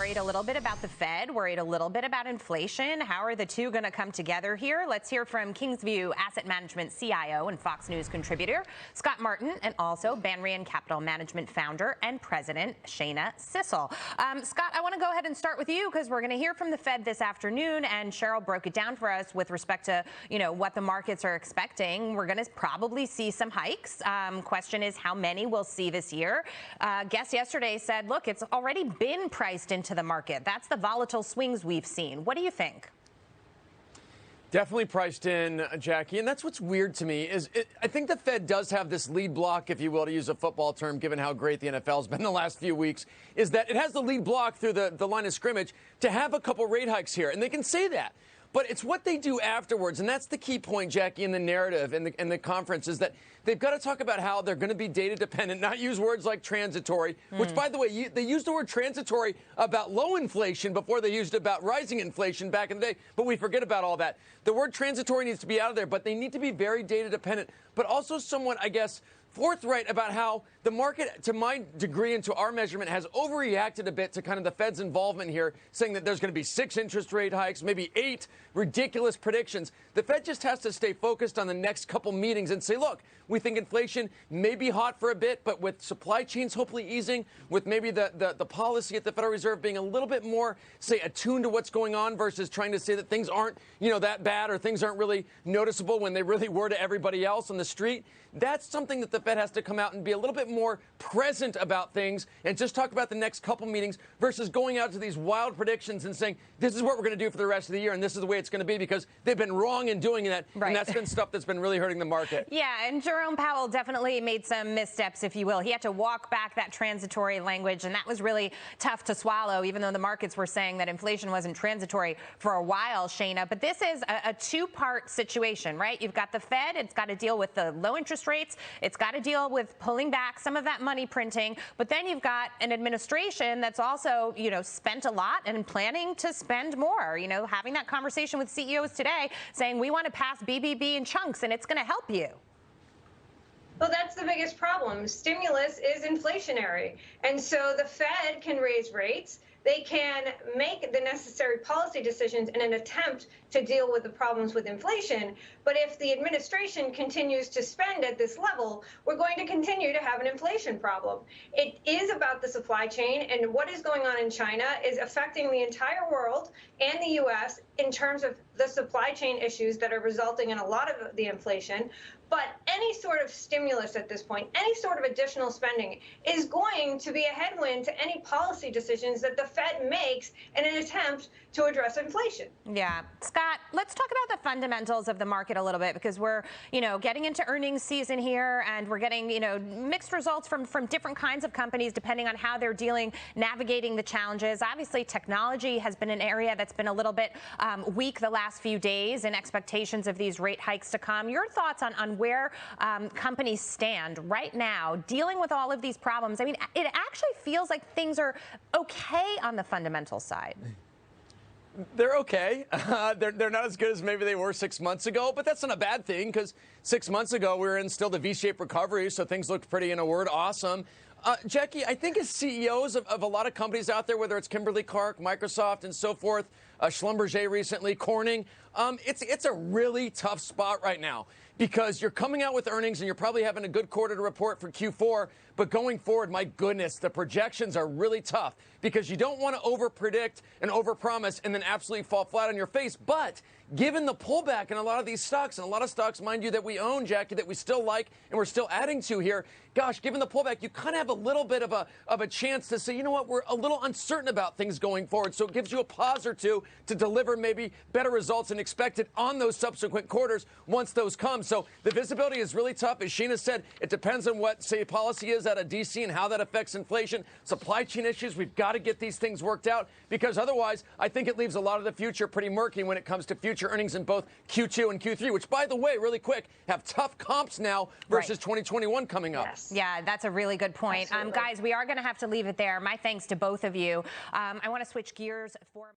Worried a little bit about the Fed, worried a little bit about inflation. How are the two going to come together here? Let's hear from Kingsview Asset Management CIO and Fox News contributor Scott Martin, and also Banrian Capital Management founder and president Shana Sissel. Scott, I want to go ahead and start with you because we're going to hear from the Fed this afternoon, and Cheryl broke it down for us with respect to what the markets are expecting. We're going to probably see some hikes. Question is how many we'll see this year. Guest yesterday said, look, it's already been priced into the market. That's the volatile swings we've seen. What do you think? Definitely priced in, Jackie, and that's what's weird to me is I think the Fed does have this lead block, if you will, to use a football term, given how great the NFL's been the last few weeks, is that it has the lead block through the line of scrimmage to have a couple rate hikes here, and they can say that. But it's what they do afterwards, and that's the key point, Jackie, in the narrative in the conference, is that they've got to talk about how they're going to be data dependent, not use words like transitory, which, by the way, they used the word transitory about low inflation before they used it about rising inflation back in the day, but we forget about all that. The word transitory needs to be out of there, but they need to be very data dependent, but also somewhat, I guess, forthright about how the market, to my degree and to our measurement, has overreacted a bit to kind of the Fed's involvement here, saying that there's going to be 6 interest rate hikes, maybe 8, ridiculous predictions. The Fed just has to stay focused on the next couple meetings and say, look, we think inflation may be hot for a bit, but with supply chains hopefully easing, with maybe the policy at the Federal Reserve being a little bit more, say, attuned to what's going on versus trying to say that things aren't, that bad or things aren't really noticeable when they really were to everybody else on the street. That's something that the Fed has to come out and be a little bit more present about things and just talk about the next couple meetings versus going out to these wild predictions and saying, this is what we're going to do for the rest of the year and this is the way it's going to be, because they've been wrong in doing that. Right. And that's been stuff that's been really hurting the market. Yeah, and Jerome Powell definitely made some missteps, if you will. He had to walk back that transitory language, and that was really tough to swallow, even though the markets were saying that inflation wasn't transitory for a while, Shana. But this is a two-part situation, right? You've got the Fed. It's got to deal with the low interest rates. It's got to deal with pulling back some of that money printing. But then you've got an administration that's also, spent a lot and planning to spend more. Having that conversation with CEOs today saying we want to pass BBB in chunks and it's going to help you. Well, that's the biggest problem. Stimulus is inflationary. And so the Fed can raise rates. They can make the necessary policy decisions in an attempt to deal with the problems with inflation. But if the administration continues to spend at this level, we're going to continue to have an inflation problem. It is about the supply chain, and what is going on in China is affecting the entire world and the U.S. in terms of the supply chain issues that are resulting in a lot of the inflation. But any sort of stimulus at this point, any sort of additional spending is going to be a headwind to any policy decisions that the Fed makes in an attempt to address inflation. Yeah. Scott, let's talk about the fundamentals of the market a little bit, because we're, getting into earnings season here, and we're getting, mixed results from different kinds of companies depending on how they're navigating the challenges. Obviously, technology has been an area that's been a little bit weak the last few days in expectations of these rate hikes to come. Your thoughts on where companies stand right now dealing with all of these problems? I mean, it actually feels like things are okay on the fundamental side. They're okay. They're not as good as maybe they were 6 months ago, but that's not a bad thing, because 6 months ago we were in still the V-shaped recovery, so things looked pretty, in a word, awesome. Jackie, I think as CEOs of a lot of companies out there, whether it's Kimberly-Clark, Microsoft, and so forth, Schlumberger recently, Corning, it's a really tough spot right now, because you're coming out with earnings and you're probably having a good quarter to report for Q4, but going forward, my goodness, the projections are really tough, because you don't want to overpredict and overpromise and then absolutely fall flat on your face. But given the pullback in a lot of these stocks, and a lot of stocks, mind you, that we own, Jackie, that we still like and we're still adding to here, gosh, given the pullback, you kind of have a little bit of a chance to say, you know what, we're a little uncertain about things going forward. So it gives you a pause or two to deliver maybe better results than expected on those subsequent quarters once those come. So the visibility is really tough. As Sheena said, it depends on what, say, policy is out of D.C. and how that affects inflation. Supply chain issues, we've got to get these things worked out, because otherwise I think it leaves a lot of the future pretty murky when it comes to future earnings in both Q2 and Q3, which, by the way, really quick, have tough comps now versus 2021 coming up. Yes. Yeah, that's a really good point. Guys, we are going to have to leave it there. My thanks to both of you. I want to switch gears for